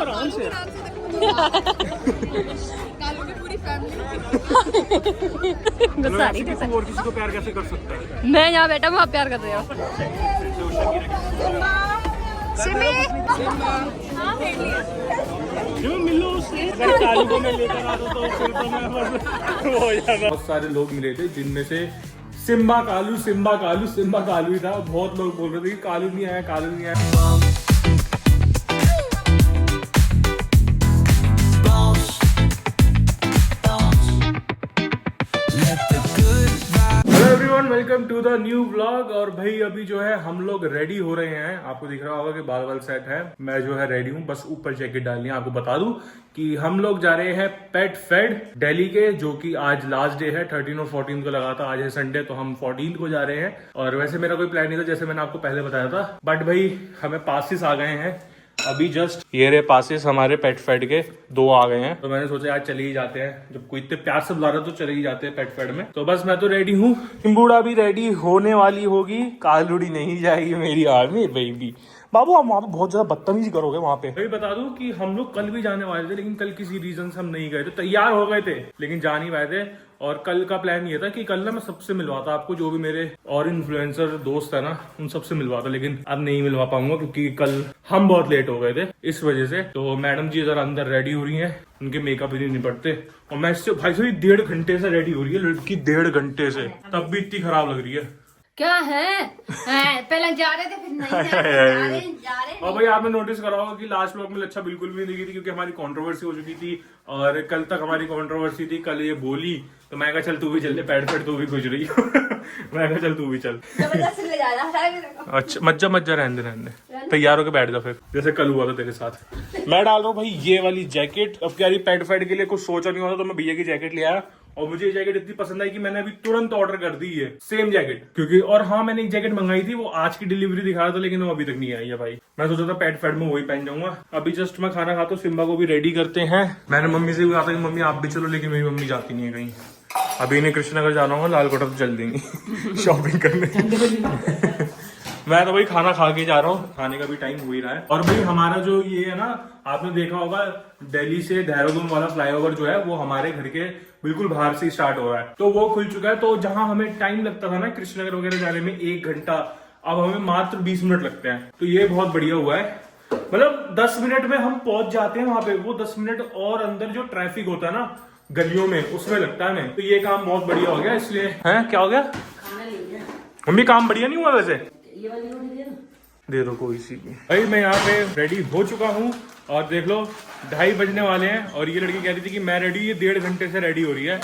आराम से। कालू की पूरी फैमिली और किसी को प्यार कैसे कर सकता है? मैं यहाँ बैठा हूँ, आप प्यार कर रहे हो। क्यों मिलो उससे? अगर कालू को मैं लेकर आता तो फिर तो मैं बस वो हो जाता। बहुत सारे लोग मिले थे जिनमें से सिम्बा कालू ही था। बहुत लोग बोल रहे थे कि कालू नहीं आया। Welcome to the new vlog. और भाई अभी जो है हम लोग रेडी हो रहे हैं। आपको दिख रहा होगा कि बाल सेट है। मैं जो है रेडी हूँ, बस ऊपर जैकेट डालनी है। आपको बता दूं कि हम लोग जा रहे हैं पेट फेड दिल्ली के, जो कि आज लास्ट डे है। 13 और 14 को लगा था, आज है संडे, तो हम 14 को जा रहे हैं। और वैसे मेरा कोई प्लान नहीं था, जैसे मैंने आपको पहले बताया था, बट भाई हमें पासिस आ गए हैं अभी जस्ट। ये रहे पासिस हमारे पेट फेड के, 2 आ गए हैं। तो मैंने सोचा आज चले ही जाते हैं, जब कोई इतने प्यार से बुला रहा तो चले ही जाते हैं पेट फेड में। तो बस मैं तो रेडी हूँ, सिम्बूड़ा भी रेडी होने वाली होगी। कालूड़ी नहीं जाएगी मेरी आर्मी बेबी। बाबू आप वहाँ पे बहुत ज्यादा बदतमीजी करोगे वहाँ पे। भाई बता दूं कि हम लोग कल भी जाने वाले थे, लेकिन कल किसी रीजन से हम नहीं गए थे। तैयार हो गए थे लेकिन जा नहीं पाए थे। और कल का प्लान ये था कि कल ना मैं सबसे मिलवाता आपको, जो भी मेरे और इन्फ्लुएंसर दोस्त है ना, उन सबसे मिलवाता। लेकिन अब नहीं मिलवा पाऊंगा क्योंकि कल हम बहुत लेट हो गए थे इस वजह से। तो मैडम जी जरा अंदर रेडी हो रही हैं, उनके मेकअप ही नहीं निपटते। और मैं इससे भाई साहब 1.5 घंटे से रेडी हो रही है लड़की, 1.5 घंटे से, तब भी इतनी खराब लग रही है। क्या है? पहले जा रहे थे, फिर नहीं जा रहे। और भाई आपने नोटिस करा होगा कि लास्ट ब्लॉग में लच्छा बिल्कुल भी नहीं दिखी थी, क्योंकि हमारी कंट्रोवर्सी हो चुकी थी। और कल तक हमारी कंट्रोवर्सी थी, कल ये बोली तो मैं कहा चल तू भी चल ले, पैड तू भी खुश रही। मैं कहा चल तू भी चल। अच्छा मज्जा रहने दे, तैयार होकर बैठ जा फिर, जैसे कल हुआ था तेरे साथ। मैं डाल रहा हूँ भाई ये वाली जैकेट। अब क्या पैड फैड के लिए कुछ सोचा नहीं होता, तो मैं भैया की जैकेट ले आया। और मुझे ये जैकेट इतनी पसंद आई कि मैंने अभी तुरंत ऑर्डर कर दी है सेम जैकेट, क्योंकि और हाँ मैंने एक जैकेट मंगाई थी, वो आज की डिलीवरी दिखा रहा था, लेकिन वो अभी तक नहीं आई है भाई। मैं सोचा था पेट फेड में वही पहन जाऊंगा। अभी जस्ट मैं खाना खाता हूँ, सिम्बा को भी रेडी करते हैं। मैंने मम्मी से भी कहा था कि मम्मी आप भी चलो, लेकिन मेरी मम्मी जाती नहीं है कहीं। अभी इन्हें कृष्णनगर जाना होगा, लाल कोटा तो चल देंगे शॉपिंग करने। मैं तो भाई खाना खा के जा रहा हूँ, खाने का भी टाइम हो ही रहा है। और भाई हमारा जो ये है ना, आपने देखा होगा दिल्ली से देहरादून वाला फ्लाईओवर जो है, वो हमारे घर के बिल्कुल बाहर से स्टार्ट हो रहा है। तो वो खुल चुका है। तो जहां हमें टाइम लगता था ना कृष्णनगर वगैरह जाने में 1 घंटा, अब हमें मात्र 20 मिनट लगते हैं। तो ये बहुत बढ़िया हुआ है, मतलब 10 मिनट में हम पहुंच जाते हैं वहां पे। वो 10 मिनट और अंदर जो ट्रैफिक होता है ना गलियों में, उसमें लगता है हमें। तो ये काम बहुत बढ़िया हो गया। इसलिए है क्या हो गया मम्मी, काम बढ़िया नहीं हुआ वैसे? दे दो कोई सी भी। भाई मैं यहाँ पे रेडी हो चुका हूँ और देख लो 2:30 बजने वाले हैं। और ये लड़की कह रही थी कि मैं रेडी, ये 1.5 घंटे से रेडी हो रही है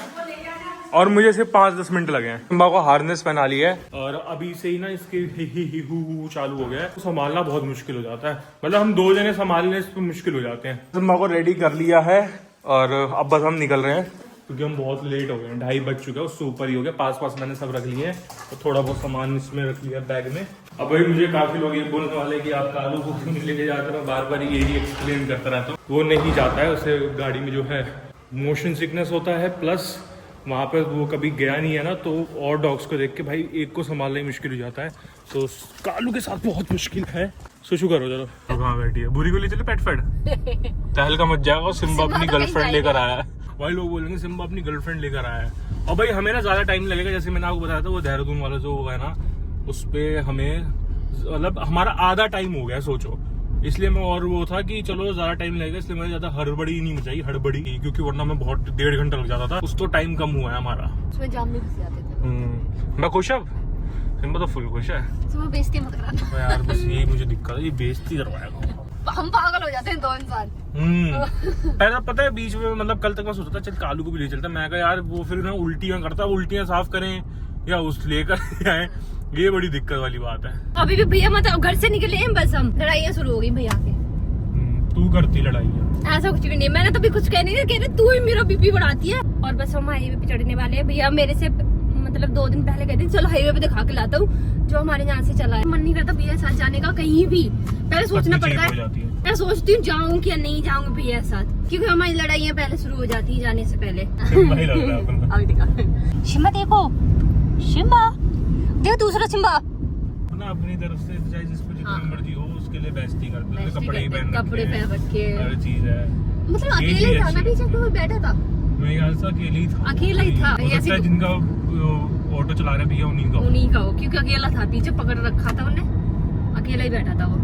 और मुझे सिर्फ 5-10 मिनट लगे हैं। सिम्बा को हार्नेस पहना लिया है और अभी से ही ना इसके ही हु चालू हो गया है। तो संभालना बहुत मुश्किल हो जाता है, मतलब हम 2 जने संभालने से मुश्किल हो जाते हैं। सिम्बा को रेडी कर लिया है और अब बस हम निकल रहे हैं, क्योंकि हम बहुत लेट हो गए हैं। 2:30 बज चुका है, उससे ऊपर ही हो गया। पास मैंने सब रख लिए हैं और थोड़ा बहुत सामान इसमें रख लिया बैग में। अब भाई मुझे काफी लोग ये बोलने वाले कि आप कालू को क्यों नहीं लेके जाते, मैं बार यही एक्सप्लेन करता रहता हूँ। वो नहीं जाता है, उसे गाड़ी में जो है मोशन सिकनेस होता है, प्लस वहाँ पर वो कभी गया नहीं है ना, तो और डॉग्स को देख के भाई एक को संभालना ही मुश्किल हो जाता है। तो कालू के साथ बहुत मुश्किल है। शुरू करो चलो। कहाँ बैठी है? बुरी को ले चले पेट फेड, तहल का मच जाएगा। सिम्बा अपनी गर्लफ्रेंड लेकर आया है भाई, लोग बोलेंगे सिम्बा अपनी गर्लफ्रेंड लेकर आया है। और भाई हमें ना ज्यादा टाइम लगेगा, जैसे मैंने आपको बताया था वो देहरादून वाला जो है ना, उस पे हमें मतलब हमारा आधा टाइम हो गया सोचो। इसलिए मैं, और वो था कि चलो ज्यादा टाइम लगेगा, इसलिए मैंने ज्यादा हड़बड़ी नहीं मचाई, क्योंकि वरना मैं बहुत 1.5 घंटा लग जाता था। उस तो टाइम कम हुआ है हमारा, उसमें जाम में घुस जाते थे। मैं खुश अब, सिम्बा तो फुल खुश है। तो बेइज्जती मत कराना यार, बस यही मुझे दिक्कत है, ये बेइज्जती करवाएगा। हम पागल हो जाते हैं 2 इंसान। पहले पता है बीच में, मतलब कल तक मैं सोचता था चल कालू को भी ले चलता। मैं कहा यार वो फिर ना उल्टियां करता, उल्टियां साफ करें या उस लेकर आए, ये बड़ी दिक्कत वाली बात है। अभी भी भैया मतलब घर से निकले हैं, बस हम लड़ाइयाँ शुरू हो गई भैया के। तू करती लड़ाइयाँ? ऐसा कुछ भी नहीं, मैंने तो भी कुछ कहने कह रहे तू ही मेरा बीपी बढ़ाती है। और बस हम हाईवे पे चढ़ने वाले हैं। भैया मेरे से मतलब 2 दिन पहले कहते चलो हाईवे पे दिखा के लाता हूँ, जो हमारे यहाँ से चला है। मन नहीं करता भैया साथ जाने का कहीं भी, पहले सोचना पड़ता है। मैं सोचती हूँ जाऊँ क्या नहीं जाऊँ भैया साथ, क्योंकि हमारी लड़ाइयाँ पहले शुरू हो जाती है जाने से पहले। शिम्बा देखो, शिम्बा देखो, दूसरा शिम्बा। ना अपनी तरफ से चाहे जिसको जितनी मर्जी हो उसके लिए बेस्ट ही करते हैं, कपड़े ही पहन कपड़े पहन रखे, हर चीज है। मतलब अकेले ही था ना, पीछे कोई बैठा था, मेरे ख्याल से अकेले ही था, अकेला ही था। हो सकता है जिनका ऑटो चला रहे भैया उन्हीं का हो, क्योंकि अकेला था, पीछे पकड़ रखा था उन्हें, अकेला ही बैठा था वो।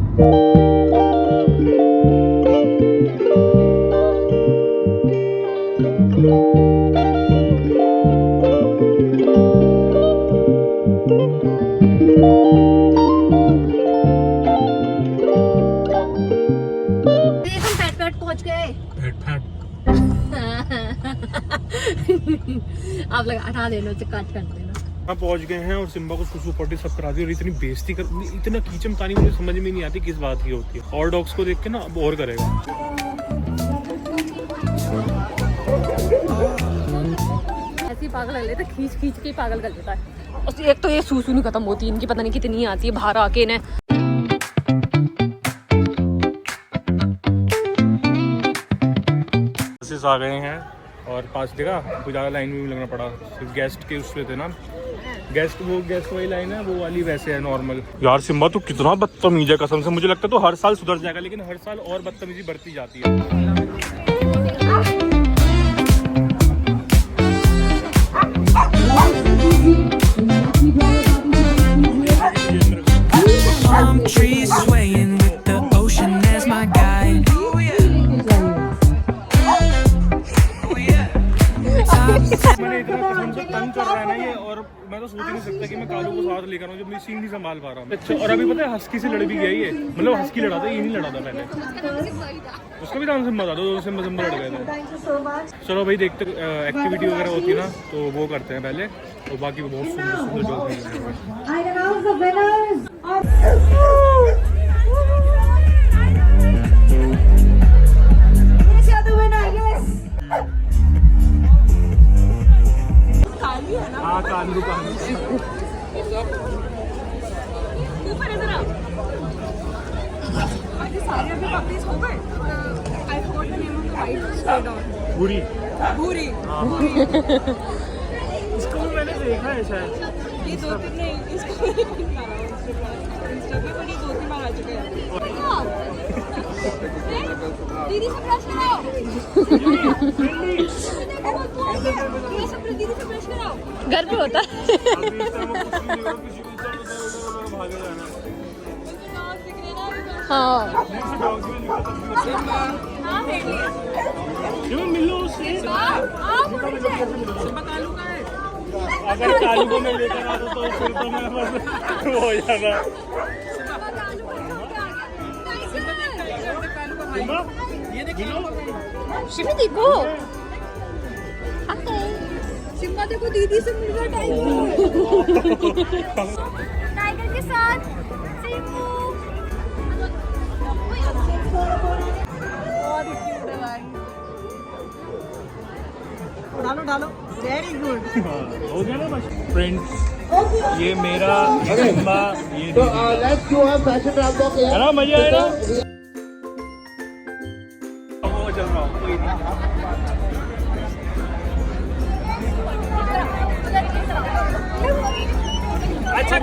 पहुंच गए। आप लोग हटा देना, काट कर देना। हम पहुंच गए हैं और सिम्बा को सुसु पॉटी सब करा दी और इतनी बेइज्जती कर, इतना कीचम तानी मुझे समझ में नहीं आती किस बात की होती है। और डॉग्स को देख के ना अब और करेगा। ऐसे ही पागल कर लेता, खींच खींच के पागल कर देता है। और एक तो ये सूसू नहीं खत्म होती इनकी, पता नहीं कितनी आती है बाहर आके इन्हें। आ गए हैं और पास देखा कुछ ज़्यादा लाइन में भी लगना पड़ा, सिर्फ गेस्ट के उसमें थे ना, गेस्ट वाली लाइन है वो वाली, वैसे है नॉर्मल। यार सिम्बा तू कितना बदतमीज है कसम से, मुझे लगता है तो हर साल सुधर जाएगा लेकिन हर साल और बदतमीजी बढ़ती जाती है। मैंने इतना कसम से तंग कर रहा है ना ये, और मैं तो सोच ही नहीं सकता कि मैं कालू को साथ लेकर आऊं जब मैं सीन नहीं संभाल पा रहा हूं। अच्छा, और अभी पता है हस्की से लड़ भी गया ये, मतलब हस्की लड़ा था, ये नहीं लड़ा था पहले। उसका भी नाम सिम्बा था, तो सिम्बा लड़ गए थे। चलो भाई देखते, एक्टिविटी वगैरह होती है ना तो वो करते हैं पहले, और बाकी बहुत सुंदर जोक कालू भूरी इसको भी मैंने देखा है शायद, ये 2-3 नहीं, इसको इंस्टा पे बड़ी 2-3 बार आ चुके हैं। दीदी से ब्रश कराओ, दीदी से ब्रश कराओ। घर पे होता हाँ मिलो उससे। अगर कालू को मैं लेकर आता तो फिर तो मैं बस हो जाएगा। ये देखो शिमी देखो, सिम्बा देखो दीदी से मिल रहा टाइगर के साथ। सिम्बू डालो वेरी गुड। हो गया ना बस फ्रेंड्स, ये मेरा सिम्बा, ये है ना, मजा आया ना। वो चल रहा हूँ, कोई नहीं। अच्छा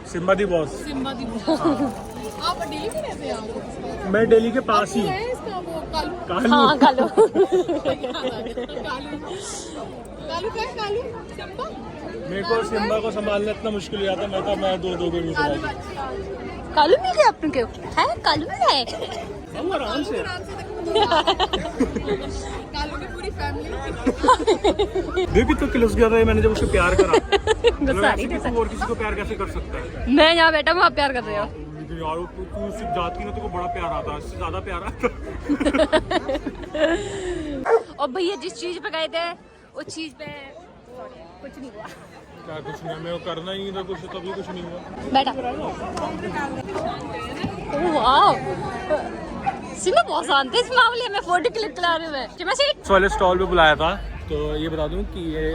सिम्बा दी बॉस। आप दिल्ली में रहते हैं? मैं दिल्ली के पास ही। इसका वो कालू हाँ कालू सिम्बा। मेरे को सिम्बा को संभालना इतना मुश्किल हो जाता, मैं तो मैं दो को नहीं संभाल। कालू मिल गया अपने को, है कालू मिल है आराम से। कालू की पूरी फैमिली देखी तो किलस गया था मैंने जब उसको प्यार करा। गुस्सा नहीं किसी को और किसी को प्यार कैसे कर सकता है? मैं यहाँ बैठा हूँ, आप प्यार कर रहे हो। यार तू उससे जाती ना, तो बड़ा प्यार आता, इससे ज्यादा प्यार आता। और भैया जिस चीज पे गए थे उस चीज पे कुछ नहीं हुआ। क्या कुछ नहीं, मैं करना ही था कुछ, तभी कुछ नहीं हुआ। बैठा वाह, सिम्बा बहुत शांत है इस मामले में, फोटो क्लिक करा रहे हैं। वाले स्टॉल पे बुलाया था, तो ये बता दूं कि ये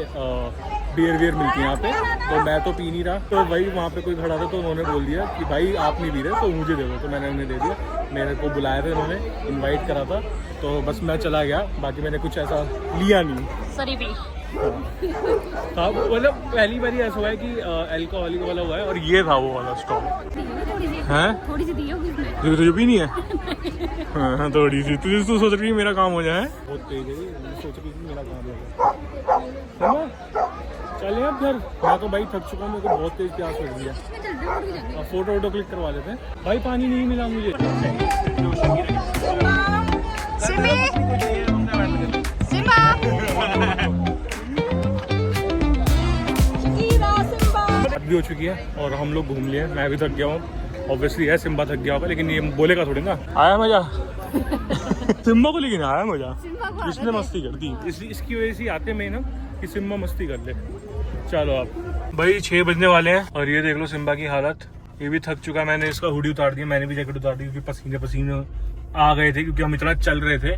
बियर वियर मिलती है यहाँ पे, तो मैं तो पी नहीं रहा। तो भाई वहाँ पे कोई खड़ा था तो उन्होंने बोल दिया कि भाई आप नहीं पी रहे तो मुझे दे दो, तो मैंने उन्हें दे दिया। मेरे को बुलाया था उन्होंने, इनवाइट करा था, तो बस मैं चला गया, बाकी मैंने कुछ ऐसा लिया नहीं। सॉरी भी हाँ मतलब पहली बार ऐसा हुआ है कि अल्कोहलिक वाला हुआ है, और ये था वो वाला स्टॉल है। थोड़ी सी दी होगी इसमें, तुझे भी नहीं है? हाँ थोड़ी सी। तुझे तू सोच रही है मेरा काम हो जाए? बहुत तेज है, सोच रही थी मेरा काम हो जाए। चले अब घर, मैं तो भाई थक चुका हूँ, मेरे को बहुत तेज प्यास लग रही है। फोटो वोटो क्लिक करवा लेते हैं। भाई पानी नहीं मिला मुझे। भी हो चुकी है और हम लोग घूम लिए। मैं भी थक गया हूँ, ऑब्वियसली है सिम्बा थक गया होगा, लेकिन ये बोलेगा थोड़ी ना। आया मजा सिम्बा को, लेकिन आया मजा, इसने मस्ती कर दी। इसकी वजह से आते मैं ना कि सिम्बा मस्ती कर ले। चलो आप भाई 6 बजने वाले हैं और ये देख लो सिम्बा की हालत, ये भी थक चुका। मैंने इसका हुडी उतार दिया, मैंने भी जैकेट उतार दी क्योंकि पसीने पसीने आ गए थे, क्योंकि हम इतना चल रहे थे।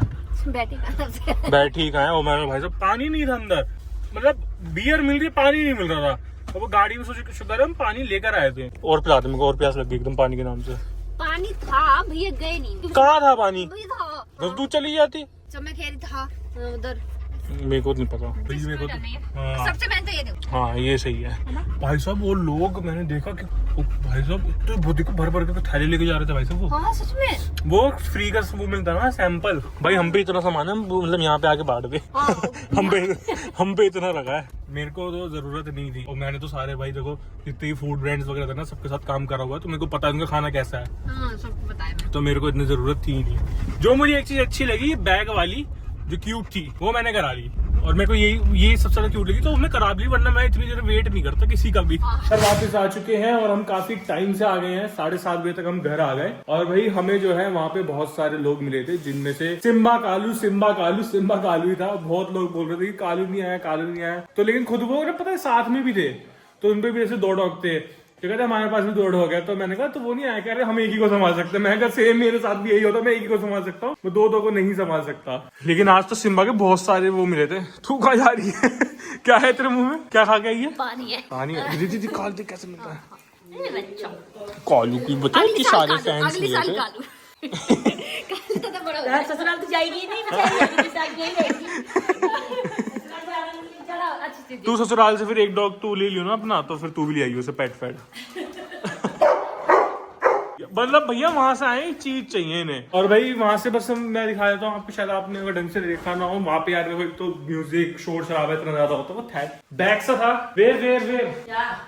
बैठी कहाँ है वो, मैंने भाई साहब पानी नहीं था अंदर, मतलब बियर मिल रही, पानी नहीं मिल रहा था। तो वो गाड़ी में सोचे शुक्र हम पानी लेकर आए थे। और पिलाते मेरे को, और प्यास लग गई एकदम पानी के नाम से। पानी था भैया, गए नहीं। कहाँ था पानी? था। तू चली जाती जब मैं कह रही था उधर, मेरे को नहीं पता। मेरे को सबसे पहले तो ये देखो। हाँ ये सही है भाई साहब। वो लोग मैंने देखा कि भाई साहब तो देखो भर भर के थैले लेके जा रहे थे भाई साहब। वो हाँ सच में, वो फ्री का वो मिलता है ना सैंपल। भाई हम पे इतना सामान है, मतलब यहाँ पे आके बांट दे। हम पे इतना लगा है। मेरे को तो जरूरत नहीं थी, और मैंने तो सारे भाई देखो जितने फूड ब्रांड्स वगैरह थे ना, सबके साथ काम करा हुआ है, तो मेरे को पता है उनका खाना कैसा है। हाँ, सबको बताया। तो मेरे को इतनी जरूरत थी नहीं। जो मुझे एक चीज अच्छी लगी, बैग वाली जो क्यूट थी वो मैंने करा ली, और मेरे को ये सबसे ज्यादा क्यूट लगी, तो मैं करा ली, वरना मैं इतनी देर वेट नहीं करता किसी का भी। सर वापस आ चुके हैं और हम काफी टाइम से आ गए हैं, 7:30 बजे तक हम घर आ गए। और भाई हमें जो है वहाँ पे बहुत सारे लोग मिले थे, जिनमें से सिम्बा कालू ही था। बहुत लोग बोल रहे थे कि कालू नहीं आया, तो लेकिन खुद वो पता है साथ में भी थे, तो उनपे भी ऐसे 2 डॉग थे। तो कहते हमारे पास भी 2 डॉग है, तो मैंने कहा तो वो नहीं आया, कह रहे हम एक ही को संभाल सकते हैं। मैं कहा सेम मेरे साथ भी यही होता, मैं एक ही को संभाल सकता हूँ, मैं 2 को नहीं संभाल सकता। लेकिन आज तो सिम्बा के बहुत सारे वो मिले थे। तू कहाँ जा रही है? क्या है तेरे मुंह में, क्या खा के आई है? पानी है। पानी है। दीदी काल देख कैसे मिलता है कालू की, बताओ कि सारे फैंस मिले थे। ससुराल तो जाएगी नहीं, तू ससुराल से फिर एक डॉग तू ले लियो ना अपना, तो फिर तू भी ले आई उसे पेट फैट। मतलब भैया वहां से आए चीज चाहिए इन्हें। और भाई वहां से बस मैं दिखा देता हूँ आपको, शायद आपने अगर ढंग से देखा ना हो, वहां पे यार तो म्यूजिक शोर शराबा इतना ज्यादा होता वो था। बैग सा था, वेर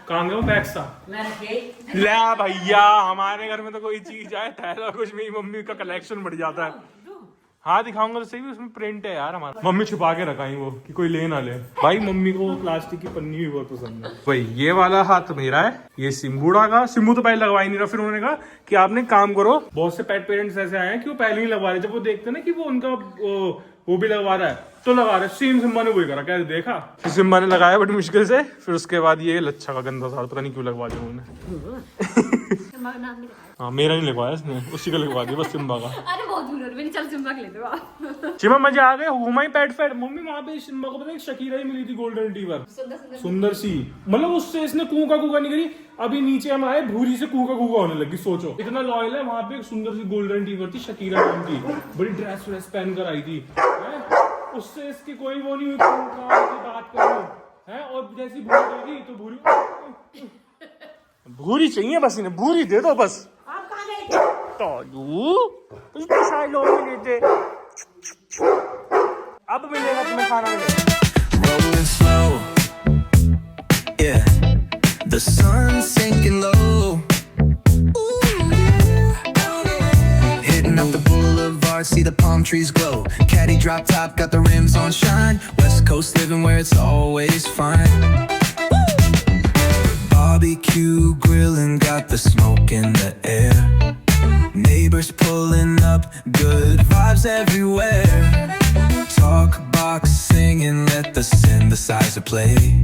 कहाँ गया वो बैग सा? ले भैया हमारे घर में तो कोई चीज आए थैला कुछ, मेरी मम्मी का कलेक्शन बढ़ जाता है। हाँ दिखाऊंगा तो सही, भी उसमें प्रिंट है यार हमारा। मम्मी छुपा के रखाई वो कि कोई ले ना ले। भाई मम्मी को प्लास्टिक की पन्नी भी बहुत पसंद है। भाई ये वाला हाथ मेरा है, ये सिम्बूड़ा का। सिम्बू तो पहले लगवा ही नहीं रहा, फिर उन्होंने कहा कि आपने काम करो। बहुत से पेट पेरेंट्स ऐसे आए हैं कि वो पहले ही लगवा रहे, जब वो देखते ना कि वो उनका वो भी लगवा रहा है तो लगा रहे। सेम सिम्बा ने वही करा, क्या देखा सिम्बा ने लगाया बड़ी मुश्किल से, फिर उसके बाद ये लच्छा का गंदा सा, पता नहीं क्यों लगवा दिया उन्होंने। हाँ मेरा नहीं लगवाया इसने, उसी का लगवा दिया बस सिम्बा का। अरे बहुत दूर है, चल सिम्बा के ले दो। चिमा मजा आ गया, घुमाई पेट फैट। मम्मी वहाँ पे सिम्बा को पता है शकीरा ही मिली थी, गोल्डन रिट्रीवर, सुंदर सी। मतलब उससे इसने कूका नहीं करी। अभी नीचे हम आए, भूरी से कूका होने लगी। सोचो इतना लॉयल है। वहाँ पे एक सुंदर सी गोल्डन रिट्रीवर थी, शकीरा नाम की, बड़ी ड्रेस व्रेस पहन कर आई थी। उससे इसकी कोई वो नहीं हुई, बात करो है। और जैसी भूरी गई तो भूरी चाहिए बस, इन्हें भूरी दे दो बस। आप कहाँ गए थे? तो शायद लोग मिले थे, अब मिलेगा तुम्हें खाना मिलेगा। Rolling slow, yeah. The sun's sinking low. Hitting up the boulevard, see the palm trees glow. Caddy drop top, got the rims on shine. West Coast living where it's always fine. Barbecue grilling, got the smoke in the air. Neighbors pulling up, good vibes everywhere. Talk box singing, let the synthesizer play.